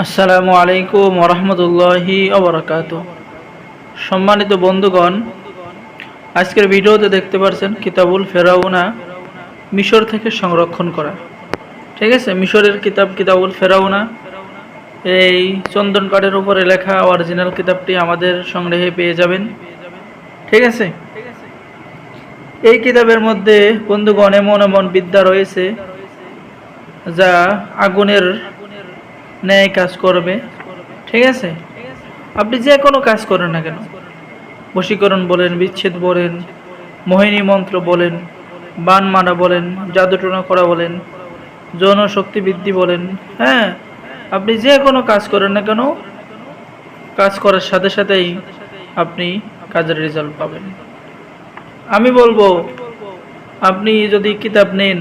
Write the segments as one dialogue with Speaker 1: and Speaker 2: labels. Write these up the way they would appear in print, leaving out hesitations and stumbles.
Speaker 1: আসসালামু আলাইকুম ওরহমতুল্লাহি ওবরাকাতুহ। সম্মানিত বন্ধুগণ, আজকের ভিডিওতে দেখতে পাচ্ছেন কিতাবুল ফেরাউনা মিশর থেকে সংরক্ষণ করা। ঠিক আছে, মিশরের কিতাব কিতাবুল ফেরাউনা, এই চন্দন কাঠের উপরে লেখা অরিজিনাল কিতাবটি আমাদের সংগ্রহে পেয়ে যাবেন। ঠিক আছে, এই কিতাবের মধ্যে বন্ধুগণ এমন এমন বিদ্যা রয়েছে যা আগুনের ন্যায় কাজ করবে। ঠিক আছে, আপনি যে কোনো কাজ করেন না কেন, বশীকরণ বলেন, বিচ্ছেদ বলেন, মোহিনী মন্ত্র বলেন, বান মারা বলেন, জাদুটোনা করা বলেন, যৌন শক্তি বৃদ্ধি বলেন, হ্যাঁ, আপনি যে কোনো কাজ করেন না কেন, কাজ করার সাথে সাথেই আপনি কাজের রেজাল্ট পাবেন। আমি বলবো, আপনি যদি কিতাব নেন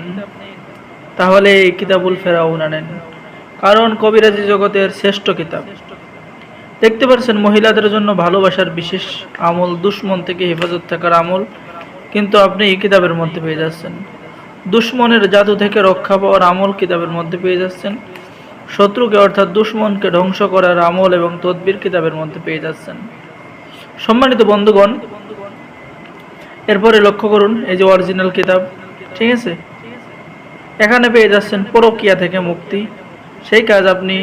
Speaker 1: তাহলে এই কিতাবুল ফেরাউনা নেন, কারণ কবিরাজি জগতের শ্রেষ্ঠ কিতাব। দেখতে পাচ্ছেন মহিলাদের জন্য ভালোবাসার বিশেষ আমল, দুশ্মন থেকে হেফাজত থাকার আমল, কিন্তু আপনি এই কিতাবের মধ্যে পেয়ে যাচ্ছেন। দুশ্মনের জাদু থেকে রক্ষা পাওয়ার আমল কিতাবের মধ্যে পেয়ে যাচ্ছেন। শত্রুকে অর্থাৎ দুশ্মনকে ধ্বংস করার আমল এবং তদবির কিতাবের মধ্যে পেয়ে যাচ্ছেন। সম্মানিত বন্ধুগণ, এরপরে লক্ষ্য করুন এই যে অরিজিনাল কিতাব। ঠিক আছে, এখানে পেয়ে যাচ্ছেন পরকীয়া থেকে মুক্তি, সেই কাজ আপনি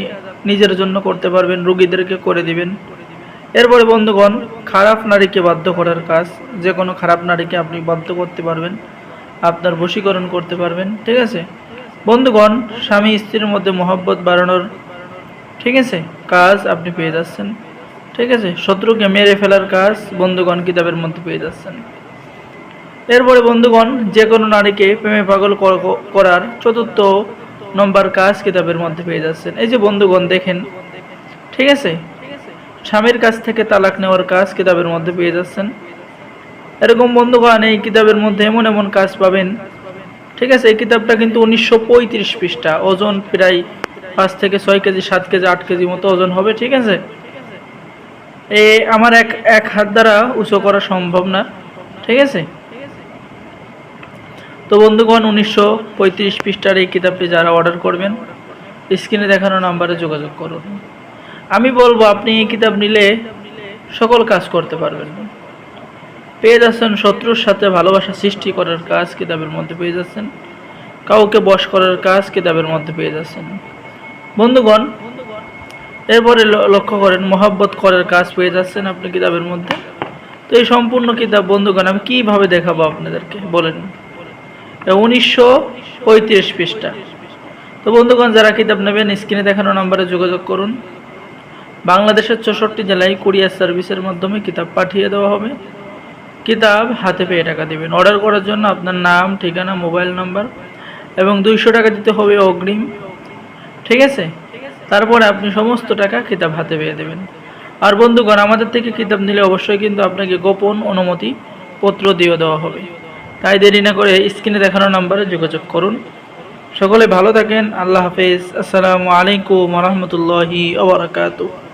Speaker 1: নিজের জন্য করতে পারবেন, রোগীদেরকে করে দিবেন। এরপরে বন্ধুগণ, খারাপ নারীকে বাধ্য করার কাজ, যে কোনো খারাপ নারীকে আপনি বাধ্য করতে পারবেন, আপনার বশীকরণ করতে পারবেন। ঠিক আছে বন্ধুগণ, স্বামী স্ত্রীর মধ্যে মহব্বত বাড়ানোর, ঠিক আছে, কাজ আপনি পেয়ে যাচ্ছেন। ঠিক আছে, শত্রুকে মেরে ফেলার কাজ বন্ধুগণ কিতাবের মধ্যে পেয়ে যাচ্ছেন। এরপরে বন্ধুগণ, যে কোনো নারীকে প্রেমে পাগল করার ৪র্থ নম্বর কাজ কিতাবের মধ্যে পেয়ে যাচ্ছেন। এই যে বন্ধুগণ দেখেন, ঠিক আছে, স্বামীর কাছ থেকে তালাক নেওয়ার কাজ কিতাবের মধ্যে পেয়ে যাচ্ছেন। এরকম বন্ধুগণ এই কিতাবের মধ্যে এমন এমন কাজ পাবেন। ঠিক আছে, এই কিতাবটা কিন্তু ১৯৩৫ পৃষ্ঠা, ওজন প্রায় ৫ থেকে ৬ কেজি, ৭ কেজি, ৮ কেজি মতো ওজন হবে। ঠিক আছে, আমার এক হাত দ্বারা উঁচু করা সম্ভব না। ঠিক আছে, তো বন্ধুগণ ১৯৩৫ পৃষ্ঠার এই কিতাবটি যারা অর্ডার করবেন স্ক্রিনে দেখানো নাম্বারে যোগাযোগ করুন। আমি বলবো আপনি এই কিতাব নিলে সকল কাজ করতে পারবেন। পেয়ে যাচ্ছেন শত্রুর সাথে ভালোবাসা সৃষ্টি করার কাজ কিতাবের মধ্যে পেয়ে যাচ্ছেন, কাউকে বশ করার কাজ কিতাবের মধ্যে পেয়ে যাচ্ছেন। বন্ধুগণ এরপরে লক্ষ্য করেন মহব্বত করার কাজ পেয়ে যাচ্ছেন আপনি কিতাবের মধ্যে। তো এই সম্পূর্ণ কিতাব বন্ধুগণ আমি কীভাবে দেখাবো আপনাদেরকে বলেন, ১৯৩৫ পৃষ্ঠা। তো বন্ধুগণ যারা কিতাব নেবেন স্ক্রিনে দেখানো নাম্বারে যোগাযোগ করুন। বাংলাদেশের ৬৪ জেলায় কুরিয়ার সার্ভিসের মাধ্যমে কিতাব পাঠিয়ে দেওয়া হবে। কিতাব হাতে পেয়ে টাকা দেবেন। অর্ডার করার জন্য আপনার নাম, ঠিকানা, মোবাইল নাম্বার এবং ২০০ টাকা দিতে হবে অগ্রিম। ঠিক আছে, তারপরে আপনি সমস্ত টাকা কিতাব হাতে পেয়ে দেবেন। আর বন্ধুগণ আমাদের থেকে কিতাব নিলে অবশ্যই কিন্তু আপনাকে গোপন অনুমতি পত্র দিয়ে দেওয়া হবে। তাই দেরি না করে স্ক্রিনে দেখানো নাম্বারে যোগাযোগ করুন। সকলে ভালো থাকেন, আল্লাহ হাফেজ, আসসালামু আলাইকুম ওয়া রাহমাতুল্লাহি ওয়া বারাকাতুহু।